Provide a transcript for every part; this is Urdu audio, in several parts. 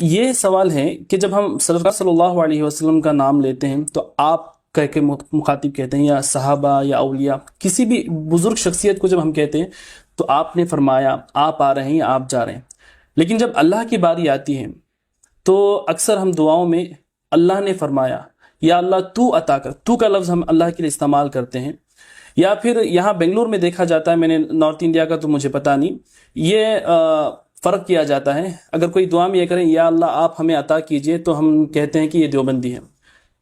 یہ سوال ہے کہ جب ہم سرکار صلی اللہ علیہ وسلم کا نام لیتے ہیں تو آپ کہہ کے مخاطب کہتے ہیں، یا صحابہ یا اولیاء، کسی بھی بزرگ شخصیت کو جب ہم کہتے ہیں تو آپ نے فرمایا، آپ آ رہے ہیں، آپ جا رہے ہیں. لیکن جب اللہ کی باری آتی ہے تو اکثر ہم دعاؤں میں اللہ نے فرمایا یا اللہ تو عطا کر، تو کا لفظ ہم اللہ کے لیے استعمال کرتے ہیں. یا پھر یہاں بنگلور میں دیکھا جاتا ہے، میں نے نارتھ انڈیا کا تو مجھے پتہ نہیں، یہ فرق کیا جاتا ہے. اگر کوئی دعا میں یہ کریں یا اللہ آپ ہمیں عطا کیجئے تو ہم کہتے ہیں کہ یہ دیوبندی ہے،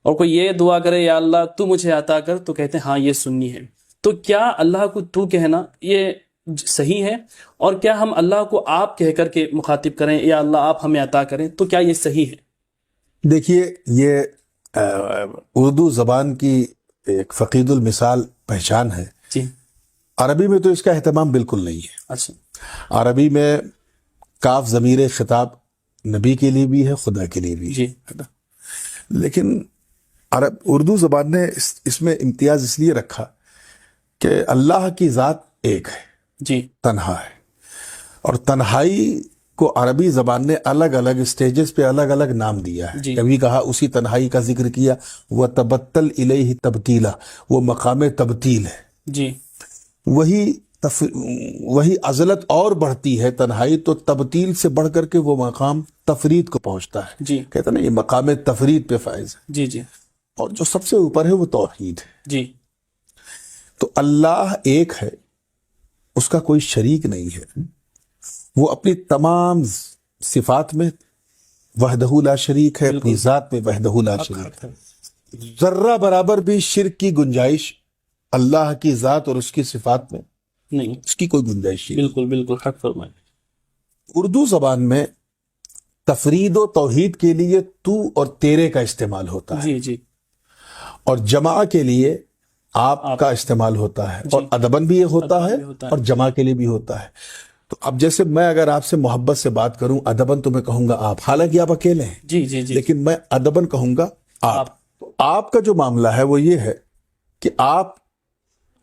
اور کوئی یہ دعا کرے یا اللہ تو مجھے عطا کر تو کہتے ہیں ہاں یہ سنی ہے. تو کیا اللہ کو تو کہنا یہ صحیح ہے؟ اور کیا ہم اللہ کو آپ کہہ کر کے مخاطب کریں یا اللہ آپ ہمیں عطا کریں تو کیا یہ صحیح ہے؟ دیکھیے، یہ اردو زبان کی ایک فقید المثال پہچان ہے. جی. عربی میں تو اس کا اہتمام بالکل نہیں ہے. اچھا. عربی میں کاف ضمیر خطاب نبی کے لیے بھی ہے، خدا کے لیے بھی جی. ہے نا. لیکن اردو زبان نے اس میں امتیاز اس لیے رکھا کہ اللہ کی ذات ایک ہے، جی، تنہا ہے. اور تنہائی کو عربی زبان نے الگ الگ سٹیجز پہ الگ الگ نام دیا ہے. جی. کبھی کہا اسی تنہائی کا ذکر کیا، وہ تبتل الیہ تبتیلا، وہ مقام تبتیل ہے. جی. وہی عزلت اور بڑھتی ہے تنہائی تو تبتیل سے بڑھ کر کے وہ مقام تفرید کو پہنچتا ہے. جی. کہتا نا یہ مقام تفرید پہ فائز ہے. جی. جی. اور جو سب سے اوپر ہے وہ توحید ہے. جی. تو اللہ ایک ہے، اس کا کوئی شریک نہیں ہے. وہ اپنی تمام صفات میں وحدہ لا شریک ہے، اپنی ذات میں وحدہ لا شریک ہے. ذرہ برابر بھی شرک کی گنجائش اللہ کی ذات اور اس کی صفات میں نہیں، اس کی کوئی گنجائش نہیں. بالکل بالکل حق فرمائے. اردو زبان میں تفرید و توحید کے لیے تو اور تیرے کا استعمال ہوتا ہے. جی. جی. اور جمع کے لیے آپ کا استعمال ہوتا ہے. اور ادبن بھی یہ ہوتا ہے اور جمع کے لیے بھی ہوتا ہے. تو اب جیسے میں اگر آپ سے محبت سے بات کروں ادبن تو میں کہوں گا آپ، حالانکہ آپ اکیلے ہیں. جی. جی. جی. لیکن میں ادبن کہوں گا آپ. تو آپ کا جو معاملہ ہے وہ یہ ہے کہ آپ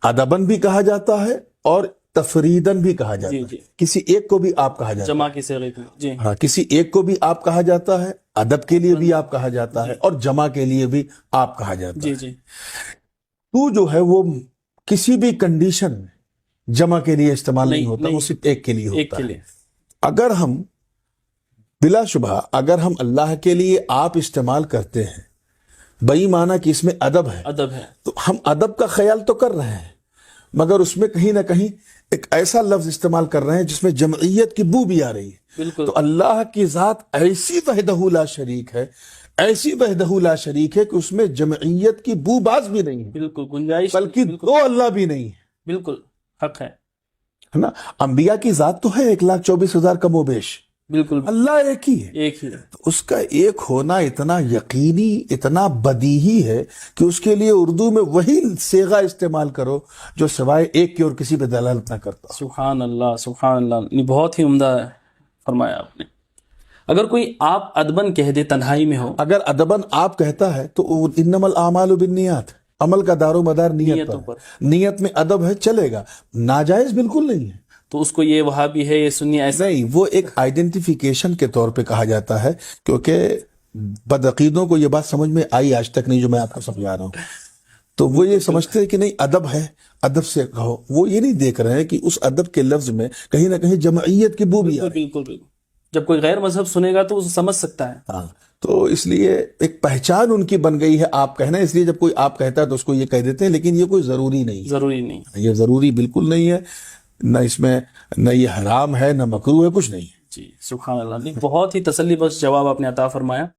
ادبن بھی کہا جاتا ہے اور تفریدن بھی کہا جاتا ہے. کسی ایک کو بھی آپ کہا جاتا ہے، جمع کی صیغے میں. جی. ہاں، کسی ایک کو بھی آپ کہا جاتا ہے، ادب کے لیے بھی آپ کہا جاتا ہے، اور جمع کے لیے بھی آپ کہا جاتا ہے. جی. جی. تو جو ہے وہ کسی بھی کنڈیشن میں جمع کے لیے استعمال نہیں ہوتا، وہ صرف ایک کے لیے ہوتا ہے. اگر ہم بلا شبہ اگر ہم اللہ کے لیے آپ استعمال کرتے ہیں بئی معنی کہ اس میں ادب ہے، تو ہم ادب کا خیال تو کر رہے ہیں، مگر اس میں کہیں نہ کہیں ایک ایسا لفظ استعمال کر رہے ہیں جس میں جمعیت کی بو بھی آ رہی ہے. بالکل. تو اللہ کی ذات ایسی وحدہ لا شریک ہے، ایسی وحدہ لا شریک ہے کہ اس میں جمعیت کی بو باز بھی نہیں ہے. بالکل گنجائش، بلکہ دو اللہ بھی نہیں ہے. بالکل حق ہے نا. انبیاء کی ذات تو ہے 1,24,000 کم و بیش، بالکل اللہ ایک ہی ہے. ایک ہی ہے. تو اس کا ایک ہونا اتنا یقینی، اتنا بدیہی ہے کہ اس کے لیے اردو میں وہی صیغہ استعمال کرو جو سوائے ایک کے اور کسی پہ دلالت نہ کرتا. سبحان اللہ، سبحان اللہ. یہ بہت ہی عمدہ فرمایا آپ نے. اگر کوئی آپ ادبن کہہ دے تنہائی میں ہو، اگر ادبن آپ کہتا ہے تو انما الاعمال بالنیات، عمل کا دار و مدار نیت پر. نیت میں ادب ہے، چلے گا. ناجائز بالکل نہیں ہے. تو اس کو یہ وہابی ہے، یہ سنی، ایسا نہیں، وہ ایک آئیڈینٹیفیکیشن کے طور پہ کہا جاتا ہے، کیونکہ بدعقیدوں کو یہ بات سمجھ میں آئی آج تک نہیں جو میں آپ کو سمجھا رہا ہوں. تو وہ یہ سمجھتے ہیں کہ نہیں ادب ہے، ادب سے کہو. وہ یہ نہیں دیکھ رہے ہیں کہ اس ادب کے لفظ میں کہیں نہ کہیں جمعیت کی بو بھی ہے. بالکل بالکل. جب کوئی غیر مذہب سنے گا تو وہ سمجھ سکتا ہے. ہاں، تو اس لیے ایک پہچان ان کی بن گئی ہے آپ کہنا. اس لیے جب کوئی آپ کہتا ہے تو اس کو یہ کہہ دیتے ہیں، لیکن یہ کوئی ضروری نہیں. ضروری نہیں، یہ ضروری بالکل نہیں ہے. نہ اس میں نہ یہ حرام ہے، نہ مکروہ ہے، کچھ نہیں ہے. جی. سبحان اللہ. بہت ہی تسلی بخش جواب آپ نے عطا فرمایا.